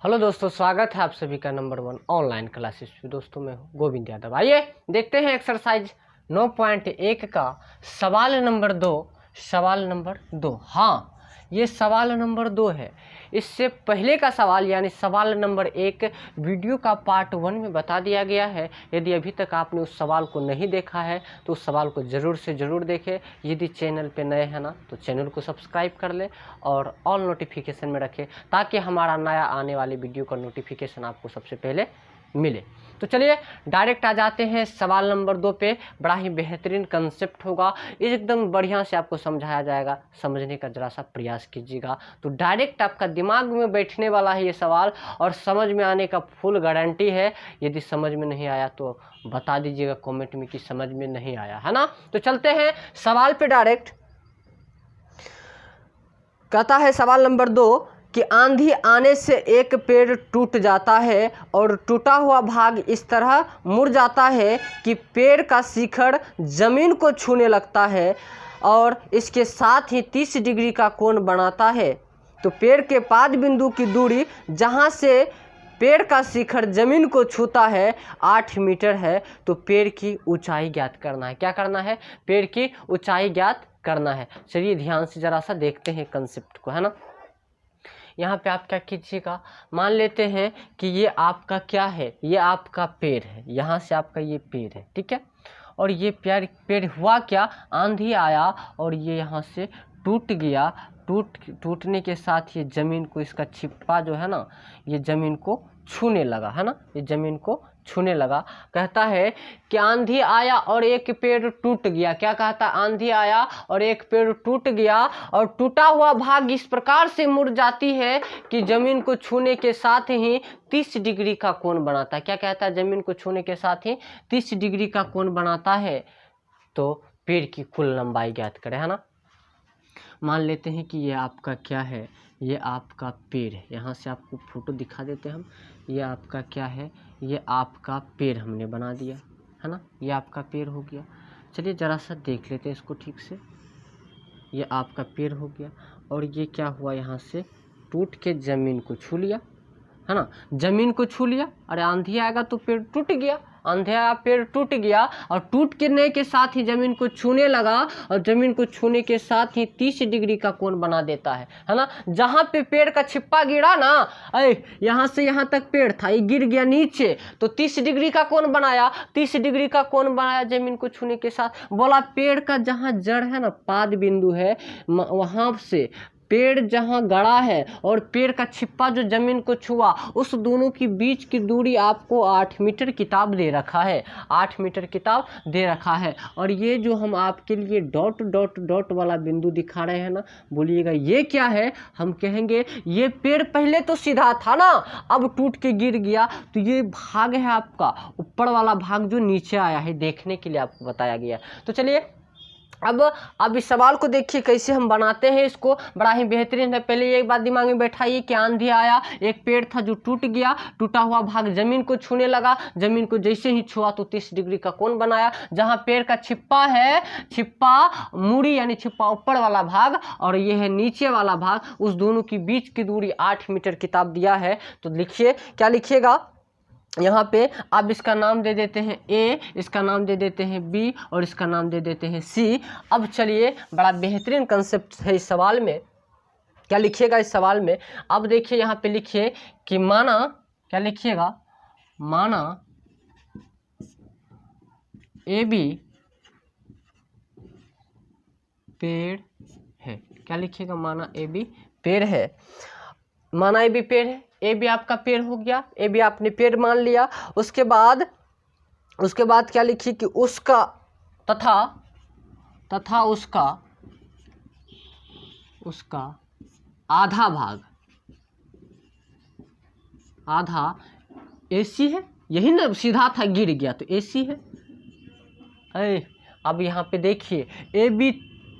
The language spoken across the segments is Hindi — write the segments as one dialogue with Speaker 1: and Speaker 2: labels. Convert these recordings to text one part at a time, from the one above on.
Speaker 1: हेलो दोस्तों, स्वागत है आप सभी का नंबर 1 ऑनलाइन क्लासेस में। दोस्तों मैं हूं गोविंद यादव। आइए देखते हैं एक्सरसाइज 9.1 का सवाल नंबर 2। सवाल नंबर 2, हाँ ये सवाल नंबर 2 है। इससे पहले का सवाल यानी सवाल नंबर 1 वीडियो का पार्ट 1 में बता दिया गया है। यदि अभी तक आपने उस सवाल को नहीं देखा है तो उस सवाल को ज़रूर से ज़रूर देखें। यदि चैनल पे नए हैं ना तो चैनल को सब्सक्राइब कर लें और ऑल नोटिफिकेशन में रखें ताकि हमारा नया आने वाले वीडियो का नोटिफिकेशन आपको सबसे पहले मिले। तो चलिए डायरेक्ट आ जाते हैं सवाल नंबर 2 पे। बड़ा ही बेहतरीन कंसेप्ट होगा, एकदम बढ़िया से आपको समझाया जाएगा। समझने का जरा सा प्रयास कीजिएगा तो डायरेक्ट आपका दिमाग में बैठने वाला है ये सवाल और समझ में आने का फुल गारंटी है। यदि समझ में नहीं आया तो बता दीजिएगा कमेंट में कि समझ में नहीं आया, है ना। तो चलते हैं सवाल पे डायरेक्ट। कहता है सवाल नंबर 2 कि आंधी आने से एक पेड़ टूट जाता है और टूटा हुआ भाग इस तरह मुड़ जाता है कि पेड़ का शिखर जमीन को छूने लगता है और इसके साथ ही 30 डिग्री का कोण बनाता है। तो पेड़ के पाद बिंदु की दूरी जहां से पेड़ का शिखर जमीन को छूता है 8 मीटर है। तो पेड़ की ऊंचाई ज्ञात करना है। क्या करना है? पेड़ की ऊंचाई ज्ञात करना है। चलिए ध्यान से जरा सा देखते हैं कंसेप्ट को, है ना। यहाँ पे आप क्या कीजिएगा, मान लेते हैं कि ये आपका क्या है, ये आपका पेड़ है। यहाँ से आपका ये पेड़ है, ठीक है। और ये पेड़ हुआ क्या, आंधी आया और ये यहाँ से टूट गया। टूटने के साथ ये ज़मीन को, इसका छिप्पा जो है ना, ये ज़मीन को छूने लगा, है ना। ये ज़मीन को छूने लगा। कहता है कि आंधी आया और एक पेड़ टूट गया। क्या कहता है? आंधी आया और एक पेड़ टूट गया और टूटा हुआ भाग इस प्रकार से मुड़ जाती है कि जमीन को छूने के साथ ही 30 डिग्री का कोण बनाता है। क्या कहता है? जमीन को छूने के साथ ही 30 डिग्री का कोण बनाता है। तो पेड़ की कुल लंबाई ज्ञात करें, है ना। मान लेते हैं कि ये आपका क्या है, ये आपका पेड़ है। यहाँ से आपको फोटो दिखा देते हैं हम। ये आपका क्या है, ये आपका पेड़ हमने बना दिया, है ना। ये आपका पेड़ हो गया। चलिए ज़रा सा देख लेते हैं इसको ठीक से। ये आपका पेड़ हो गया और ये क्या हुआ, यहाँ से टूट के ज़मीन को छू लिया, है ना। ज़मीन को छू लिया। अरे आंधी आएगा तो पेड़ टूट गया। आंधी आया, पेड़ टूट गया और टूट गिरने के साथ ही ज़मीन को छूने लगा और ज़मीन को छूने के साथ ही 30 डिग्री का कोण बना देता है ना। जहाँ पे पेड़ का छिप्पा गिरा ना, यहाँ से यहाँ तक पेड़ था, ये गिर गया नीचे तो 30 डिग्री का कोण बनाया। 30 डिग्री का कोण बनाया ज़मीन को छूने के साथ। बोला पेड़ का जहाँ जड़ है ना, पाद बिंदु है, वहाँ से पेड़ जहाँ गड़ा है और पेड़ का छिप्पा जो जमीन को छुआ, उस दोनों की बीच की दूरी आपको 8 मीटर किताब दे रखा है। 8 मीटर किताब दे रखा है। और ये जो हम आपके लिए डॉट डॉट डॉट वाला बिंदु दिखा रहे हैं ना, बोलिएगा ये क्या है। हम कहेंगे ये पेड़ पहले तो सीधा था ना, अब टूट के गिर गया। तो ये भाग है आपका, ऊपर वाला भाग जो नीचे आया है, देखने के लिए आपको बताया गया। तो चलिए अब इस सवाल को देखिए कैसे हम बनाते हैं इसको। बड़ा ही बेहतरीन है। पहले एक बात दिमाग में बैठाइए कि आंधी आया, एक पेड़ था जो टूट गया, टूटा हुआ भाग जमीन को छूने लगा। जमीन को जैसे ही छुआ तो 30 डिग्री का कोण बनाया। जहां पेड़ का छिप्पा है, छिप्पा मूड़ी यानी छिप्पा ऊपर वाला भाग और ये है नीचे वाला भाग, उस दोनों की बीच की दूरी 8 मीटर किताब दिया है। तो लिखिए, क्या लिखिएगा यहाँ पे। अब इसका नाम दे देते हैं ए, इसका नाम दे देते हैं बी और इसका नाम दे देते हैं सी। अब चलिए, बड़ा बेहतरीन कंसेप्ट है इस सवाल में। क्या लिखिएगा इस सवाल में? अब देखिए यहाँ पे लिखिए कि माना, क्या लिखिएगा, माना ए बी पेड़ है। क्या लिखिएगा? माना ए बी पेड़ है। माना ए बी पेड़ है। ए भी आपका पेड़ हो गया, ए भी आपने पेड़ मान लिया। उसके बाद क्या लिखिए कि उसका तथा उसका आधा भाग, आधा एसी है। यही ना, सीधा था गिर गया तो एसी है। अब यहाँ पे देखिए ए बी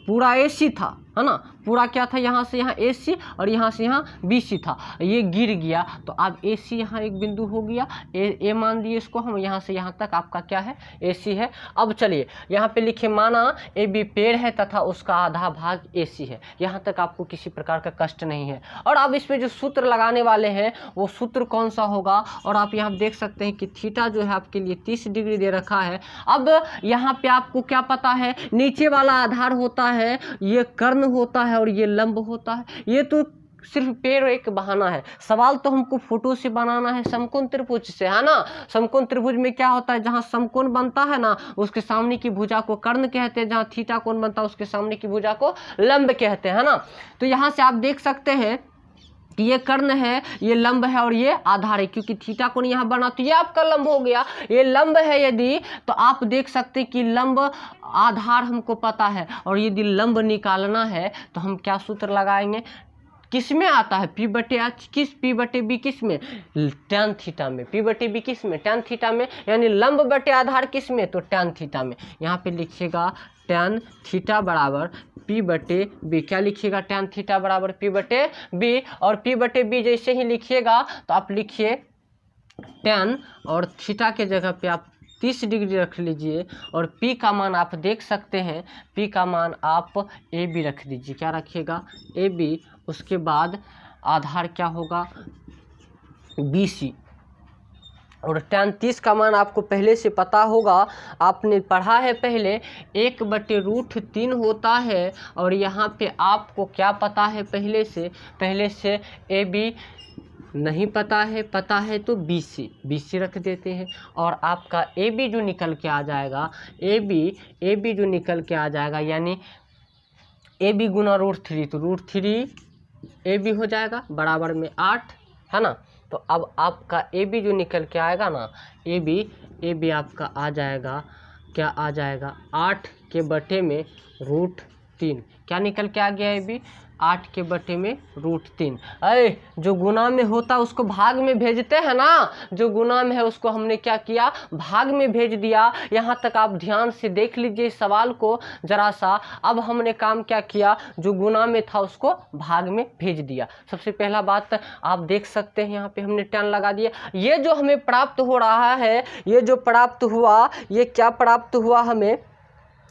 Speaker 1: पूरा एसी था है ना, पूरा क्या था, यहाँ से यहाँ AC और यहाँ से यहाँ BC था, ये गिर गया तो अब AC यहाँ एक बिंदु हो गया, ए मान लिए इसको हम, यहाँ से यहाँ तक आपका क्या है, AC है। अब चलिए यहाँ पे लिखे, माना AB पेड़ है तथा उसका आधा भाग AC है, यहाँ तक आपको किसी प्रकार का कष्ट नहीं है। और अब इसमें जो सूत्र लगाने वाले हैं वो सूत्र कौन सा होगा, और आप यहाँ देख सकते हैं कि थीटा जो है आपके लिए 30 डिग्री दे रखा है। अब यहाँ पे आपको क्या पता है, नीचे वाला आधार होता है, ये कर्ण होता है और ये लंब होता है। ये तो सिर्फ पेड़ एक बहाना है, सवाल तो हमको फोटो से बनाना है समकोण त्रिभुज से, है ना। समकोण त्रिभुज में क्या होता है, जहां समकोण बनता है ना उसके सामने की भुजा को कर्ण कहते हैं, जहां थीटा कोण बनता है उसके सामने की भुजा को लंब कहते हैं, है ना। तो यहां से आप देख सकते हैं कि ये कर्ण है, ये लंब है और ये आधार है, क्योंकि थीटा कोण यहाँ बना तो ये आपका लंब हो गया, ये लंब है यदि, तो आप देख सकते हैं कि लंब आधार हमको पता है, और यदि लंब निकालना है तो हम क्या सूत्र लगाएंगे, किस में आता है, P/H, किस P/B किस में, tan थीटा में, P/B किस में, tan थीटा में, यानी लंब बटे आधार किस में, तो tan थीटा में। यहाँ पे लिखिएगा tan थीटा बराबर P/B, क्या लिखिएगा, tan थीटा बराबर P/B, और P/B जैसे ही लिखिएगा तो आप लिखिए tan, और थीटा के जगह पे आप 30 डिग्री रख लीजिए, और P का मान आप देख सकते हैं, P का मान आप AB रख दीजिए, क्या रखिएगा, AB। उसके बाद आधार क्या होगा, BC, और tan 30 का मान आपको पहले से पता होगा, आपने पढ़ा है पहले, 1/√3 होता है, और यहाँ पे आपको क्या पता है पहले से AB नहीं पता है तो BC रख देते हैं, और आपका AB जो निकल के आ जाएगा, AB जो निकल के आ जाएगा, यानी AB गुना √3, तो √3 AB हो जाएगा बराबर में 8, है ना। तो अब आपका AB जो निकल के आएगा ना, AB आपका आ जाएगा, क्या आ जाएगा, 8 के बटे में √3, क्या निकल के आ गया AB, 8 के बटे में √3। अरे जो गुना में होता है उसको भाग में भेजते हैं ना, जो गुना में है उसको हमने क्या किया, भाग में भेज दिया। यहाँ तक आप ध्यान से देख लीजिए इस सवाल को जरा सा। अब हमने काम क्या किया, जो गुना में था उसको भाग में भेज दिया। सबसे पहला बात आप देख सकते हैं, यहाँ पे हमने tan लगा दिया। ये जो हमें प्राप्त हो रहा है, ये जो प्राप्त हुआ, ये क्या प्राप्त हुआ हमें,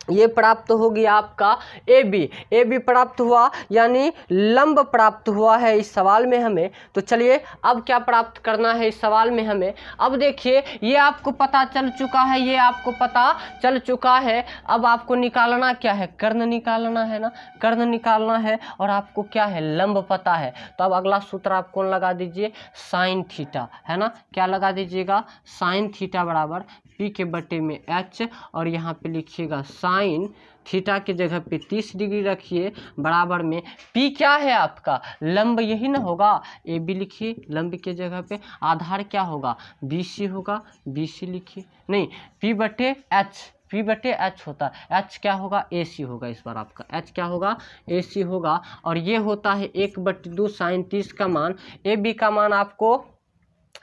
Speaker 1: ये प्राप्त हो गया आपका AB प्राप्त हुआ, यानी लंब प्राप्त हुआ है इस सवाल में हमें। तो चलिए अब क्या प्राप्त करना है इस सवाल में हमें। अब देखिए ये आपको पता चल चुका है, ये आपको पता चल चुका है। अब आपको निकालना क्या है, कर्ण निकालना है ना, कर्ण निकालना है, और आपको क्या है, लंब पता है। तो अब अगला सूत्र आप कौन लगा दीजिए, साइन थीटा, है ना। क्या लगा दीजिएगा, साइन थीटा बराबर P के बटे में H, और यहाँ पे लिखिएगा साइन थीटा के जगह पे 30 डिग्री रखिए, बराबर में P क्या है आपका, लंब, यही ना होगा, AB लिखिए, लंब के जगह पे आधार क्या होगा, BC होगा, BC लिखिए, नहीं P/H होता है, H क्या होगा, AC होगा, इस बार आपका H क्या होगा, AC होगा। और ये होता है 1/2 साइन 30 का मान। AB का मान आपको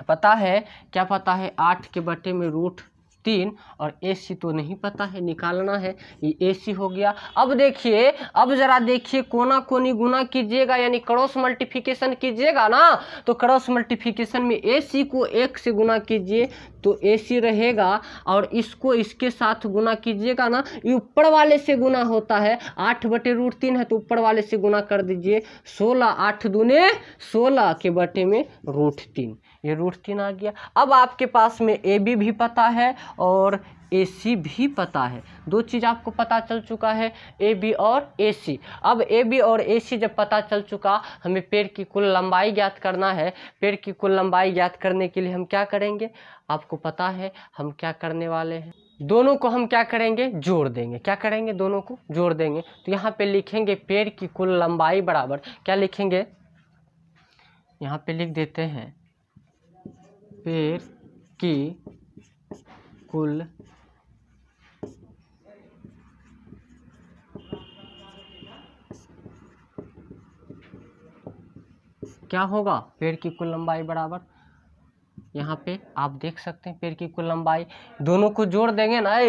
Speaker 1: पता है, क्या पता है, 8 के बटे में √3, और AC तो नहीं पता है, निकालना है, ये AC हो गया। अब देखिए, अब जरा देखिए, कोना कोनी गुना कीजिएगा, यानी क्रॉस मल्टीप्लिकेशन कीजिएगा ना, तो क्रॉस मल्टीप्लिकेशन में AC को 1 से गुना कीजिए तो AC रहेगा, और इसको इसके साथ गुना कीजिएगा ना, ये ऊपर वाले से गुना होता है, 8/√3 है तो ऊपर वाले से गुना कर दीजिए, 16, 8 दूने 16 के बटे में √3, ये √3 आ गया। अब आपके पास में AB भी पता है और AC भी पता है, दो चीज़ आपको पता चल चुका है, AB और AC। अब AB और AC जब पता चल चुका, हमें पेड़ की कुल लंबाई ज्ञात करना है। पेड़ की कुल लंबाई ज्ञात करने के लिए हम क्या करेंगे, आपको पता है हम क्या करने वाले हैं, दोनों को हम क्या करेंगे, जोड़ देंगे। क्या करेंगे, दोनों को जोड़ देंगे। तो यहाँ पे लिखेंगे पेड़ की कुल लंबाई बराबर, क्या लिखेंगे, यहाँ पे लिख देते हैं पेड़ की कुल क्या होगा, पेड़ की कुल लंबाई बराबर, यहाँ पे आप देख सकते हैं पेड़ की कुल लंबाई, दोनों को जोड़ देंगे ना,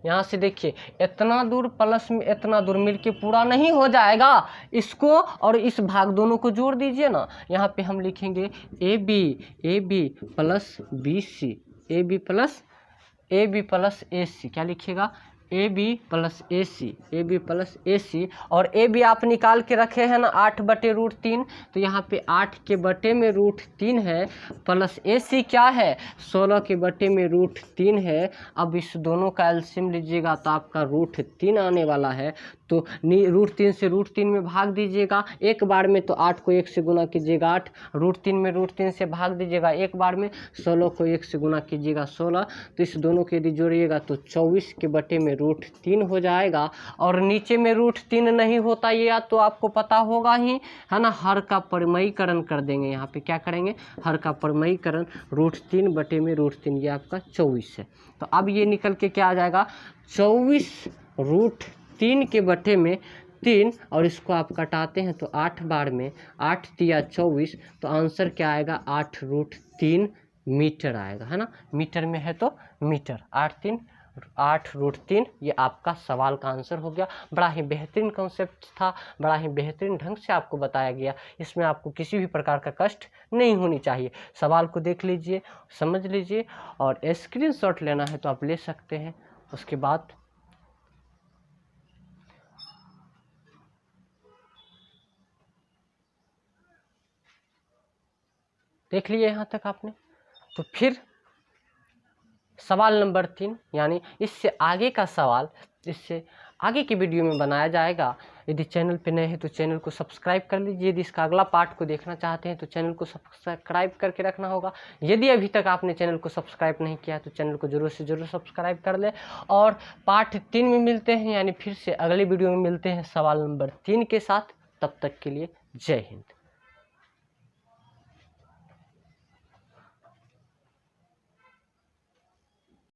Speaker 1: यहाँ से देखिए इतना दूर प्लस में इतना दूर मिलके पूरा नहीं हो जाएगा, इसको और इस भाग दोनों को जोड़ दीजिए ना। यहाँ पे हम लिखेंगे A B plus B C, A B plus A C, क्या लिखिएगा A B plus A C, A B plus A C. और ए बी आप निकाल के रखे हैं ना 8/√3, तो यहाँ पे 8 के बटे में √3 है, प्लस ए सी क्या है 16 के बटे में √3 है। अब इस दोनों का एलसीएम लीजिएगा तो आपका √3 आने वाला है, तो √3 से √3 में भाग दीजिएगा एक बार में, तो 8 को 1 से गुना कीजिएगा 8, √3 में √3 से भाग दीजिएगा एक बार में, 16 को 1 से गुना कीजिएगा 16, तो इस दोनों के यदि जोड़िएगा तो 24 के बटे में √3 हो जाएगा। और नीचे में √3 नहीं होता ये या तो आपको पता होगा ही है ना, हर का परिमयीकरण कर देंगे, यहाँ पे क्या करेंगे हर का परिमयीकरण, √3 बटे में √3 ये आपका 24 है। तो अब ये निकल के क्या आ जाएगा 24√3 के बटे में 3, और इसको आप कटाते हैं तो 8 बार में, 8 तिया 24, तो आंसर क्या आएगा 8√3 मीटर आएगा, है ना, मीटर में है तो मीटर, 8√3 ये आपका सवाल का आंसर हो गया। बड़ा ही बेहतरीन कॉन्सेप्ट था, बड़ा ही बेहतरीन ढंग से आपको बताया गया, इसमें आपको किसी भी प्रकार का कष्ट नहीं होनी चाहिए। सवाल को देख लीजिए, समझ लीजिए, और स्क्रीनशॉट लेना है तो आप ले सकते हैं। उसके बाद देख लिए यहाँ तक आपने, तो फिर सवाल नंबर 3 यानी इससे आगे का सवाल इससे आगे की वीडियो में बनाया जाएगा। यदि चैनल पे नए हैं तो चैनल को सब्सक्राइब कर लीजिए, यदि इसका अगला पार्ट को देखना चाहते हैं तो चैनल को सब्सक्राइब करके रखना होगा। यदि अभी तक आपने चैनल को सब्सक्राइब नहीं किया तो चैनल को ज़रूर से ज़रूर सब्सक्राइब कर ले। और पार्ट 3 में मिलते हैं, यानी फिर से अगली वीडियो में मिलते हैं सवाल नंबर 3 के साथ। तब तक के लिए जय हिंद।